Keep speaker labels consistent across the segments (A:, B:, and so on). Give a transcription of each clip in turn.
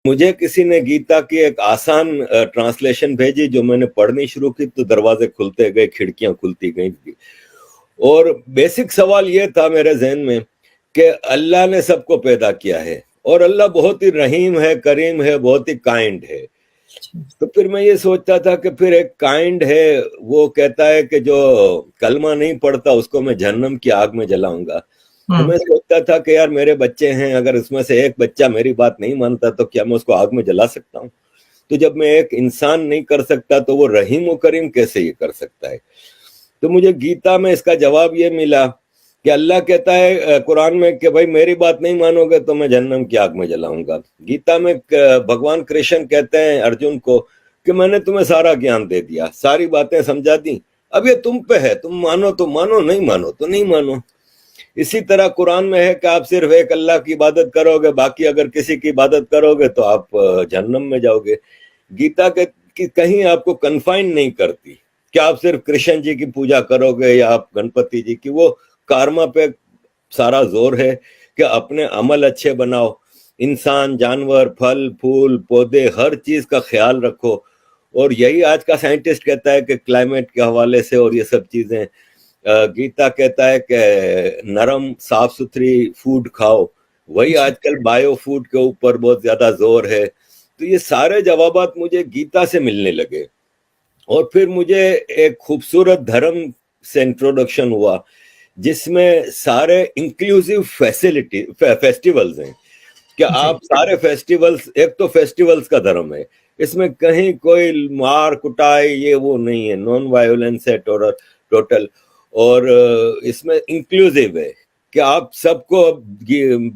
A: مجھے کسی نے گیتا کی ایک آسان ٹرانسلیشن بھیجی جو میں نے پڑھنی شروع کی تو دروازے کھلتے گئے، کھڑکیاں کھلتی گئیں، اور بیسک سوال یہ تھا میرے ذہن میں کہ اللہ نے سب کو پیدا کیا ہے اور اللہ بہت ہی رحیم ہے، کریم ہے، بہت ہی کائنڈ ہے. تو پھر میں یہ سوچتا تھا کہ پھر ایک کائنڈ ہے، وہ کہتا ہے کہ جو کلمہ نہیں پڑھتا اس کو میں جہنم کی آگ میں جلاؤں گا. تو میں سوچتا تھا کہ یار میرے بچے ہیں، اگر اس میں سے ایک بچہ میری بات نہیں مانتا تو کیا میں اس کو آگ میں جلا سکتا ہوں؟ تو جب میں ایک انسان نہیں کر سکتا تو وہ رحیم و کریم کیسے یہ کر سکتا ہے؟ تو مجھے گیتا میں اس کا جواب یہ ملا کہ اللہ کہتا ہے قرآن میں کہ بھائی میری بات نہیں مانو گے تو میں جہنم کی آگ میں جلاؤں گا. گیتا میں بھگوان کرشن کہتے ہیں ارجن کو کہ میں نے تمہیں سارا گیان دے دیا، ساری باتیں سمجھا دی، اب یہ تم پہ ہے، تم مانو تو مانو، نہیں مانو تو نہیں مانو. اسی طرح قرآن میں ہے کہ آپ صرف ایک اللہ کی عبادت کرو گے، باقی اگر کسی کی عبادت کرو گے تو آپ جہنم میں جاؤ گے. گیتا کہیں آپ کو کنفائن نہیں کرتی کہ آپ صرف کرشن جی کی پوجا کرو گے یا آپ گنپتی جی کی. وہ کارما پہ سارا زور ہے کہ اپنے عمل اچھے بناؤ، انسان، جانور، پھل پھول پودے ہر چیز کا خیال رکھو. اور یہی آج کا سائنٹسٹ کہتا ہے کہ کلائمیٹ کے حوالے سے اور یہ سب چیزیں. گیتا کہتا ہے کہ نرم صاف ستھری فوڈ کھاؤ، وہی آج کل بایو فوڈ کے اوپر بہت زیادہ زور ہے. تو یہ سارے جوابات مجھے گیتا سے ملنے لگے. اور پھر مجھے ایک خوبصورت دھرم سے انٹروڈکشن ہوا جس میں سارے انکلوسیو فیسٹیولز ہیں کہ آپ سارے فیسٹیولز، ایک تو فیسٹیولز کا دھرم ہے، اس میں کہیں کوئی مار کٹائی یہ وہ نہیں ہے، نان وائلنس ہے ٹوٹل. اور اس میں انکلوسیو ہے کہ آپ سب کو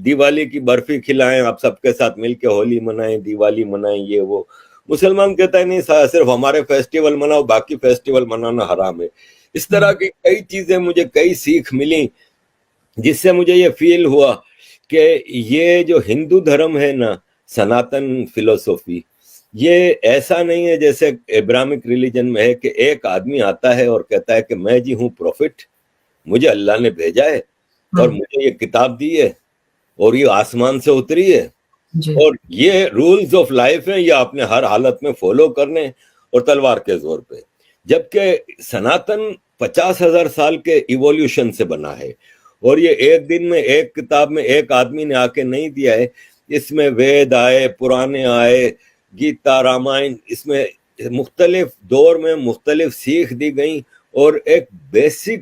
A: دیوالی کی برفی کھلائیں، آپ سب کے ساتھ مل کے ہولی منائیں، دیوالی منائیں، یہ وہ. مسلمان کہتا ہے نہیں صرف ہمارے فیسٹیول مناؤ، باقی فیسٹیول منانا حرام ہے. اس طرح کی کئی چیزیں مجھے کئی سیکھ ملی جس سے مجھے یہ فیل ہوا کہ یہ جو ہندو دھرم ہے نا، سناتن فلسفی، یہ ایسا نہیں ہے جیسے ابراہمک ریلیجن میں ہے کہ ایک آدمی آتا ہے اور کہتا ہے کہ میں جی ہوں پروفٹ، مجھے اللہ نے بھیجا ہے اور مجھے یہ کتاب دی ہے اور یہ آسمان سے اتری ہے اور یہ رولز آف لائف ہیں، یہ آپ نے ہر حالت میں فالو کرنے اور تلوار کے زور پہ. جبکہ سناتن 50,000 سال کے ایولیوشن سے بنا ہے اور یہ ایک دن میں ایک کتاب میں ایک آدمی نے آ کے نہیں دیا ہے. اس میں وید آئے، پرانے آئے، گیتا، رامائن، اس میں مختلف دور میں مختلف سیکھ دی گئیں اور ایک بیسک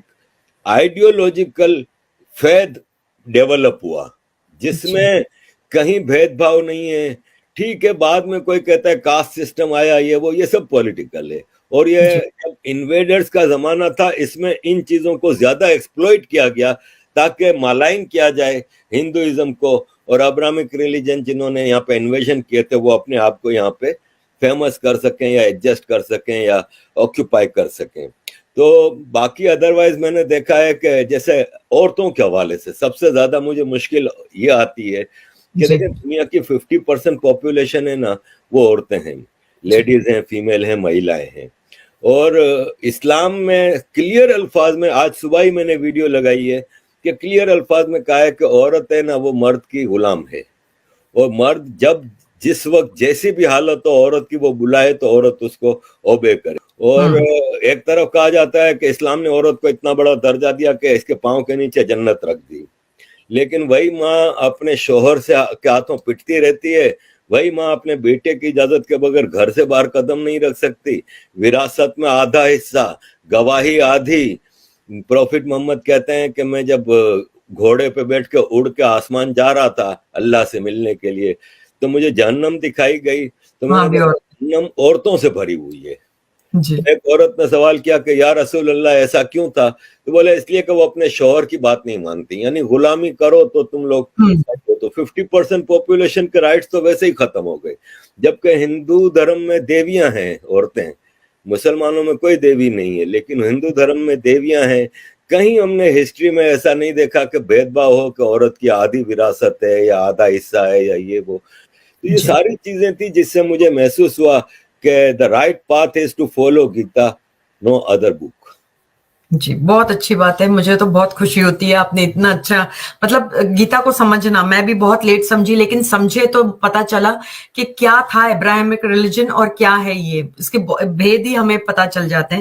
A: آئیڈیولوجیکل فیض ڈیولپ ہوا جس میں کہیں بھید بھاؤ نہیں ہے. ٹھیک ہے بعد میں کوئی کہتا ہے کاسٹ سسٹم آیا، یہ سب پولیٹیکل ہے. اور یہ جب انویڈرز کا زمانہ تھا، اس میں ان چیزوں کو زیادہ ایکسپلوئٹ کیا گیا تاکہ مالائن کیا جائے ہندوازم کو، اور ابراہمک ریلیجن جنہوں نے یہاں پہ انویژن کیے تھے وہ اپنے آپ کو یہاں پہ فیمس کر سکیں یا ایڈجسٹ کر سکیں یا آکیوپائی کر سکیں. تو باقی ادروائز میں نے دیکھا ہے کہ جیسے عورتوں کے حوالے سے سب سے زیادہ مجھے مشکل یہ آتی ہے کہ دیکھیں دنیا کی 50% پاپولیشن ہے نا، وہ عورتیں ہیں، لیڈیز ہیں، فیمیل ہیں، مہیلائیں ہیں. اور اسلام میں کلیئر الفاظ میں، آج صبح ہی میں نے ویڈیو لگائی ہے کہ کلیئر الفاظ میں کہا ہے کہ عورت ہے نا وہ مرد کی غلام ہے، اور مرد جب جس وقت جیسی بھی حالت ہو عورت کی وہ بلائے تو عورت اس کو اوبے کرے. اور ایک طرف کہا جاتا ہے کہ اسلام نے عورت کو اتنا بڑا درجہ دیا کہ اس کے پاؤں کے نیچے جنت رکھ دی، لیکن وہی ماں اپنے شوہر سے کے ہاتھوں پٹتی رہتی ہے، وہی ماں اپنے بیٹے کی اجازت کے بغیر گھر سے باہر قدم نہیں رکھ سکتی. وراثت میں آدھا حصہ، گواہی آدھی. پروفٹ محمد کہتے ہیں کہ میں جب گھوڑے پہ بیٹھ کے اڑ کے آسمان جا رہا تھا اللہ سے ملنے کے لیے تو مجھے جہنم دکھائی گئی، تو میں نے کہا جہنم عورتوں سے بھری ہوئی ہے. ایک عورت نے سوال کیا کہ یا رسول اللہ ایسا کیوں تھا؟ تو بولے اس لیے کہ وہ اپنے شوہر کی بات نہیں مانتی، یعنی غلامی کرو تو تم لوگ تو 50% پاپولیشن کے رائٹس تو ویسے ہی ختم ہو گئے. جبکہ ہندو دھرم میں دیویاں ہیں عورتیں، مسلمانوں میں کوئی دیوی نہیں ہے لیکن ہندو دھرم میں دیویاں ہیں. کہیں ہم نے ہسٹری میں ایسا نہیں دیکھا کہ بھید بھاؤ ہو کہ عورت کی آدھی وراثت ہے یا آدھا حصہ ہے یا یہ وہ. تو یہ ساری چیزیں تھی جس سے مجھے محسوس ہوا کہ the right path is to follow Gita, no other book.
B: جی بہت اچھی بات ہے، مجھے تو بہت خوشی ہوتی ہے آپ نے اتنا اچھا مطلب گیتا کو سمجھنا. میں بھی بہت لیٹ سمجھی لیکن سمجھے تو پتا چلا کہ کیا تھا ابراہمک ریلیجن اور کیا ہے یہ، اس کے بھید ہی ہمیں پتا چل جاتے ہیں.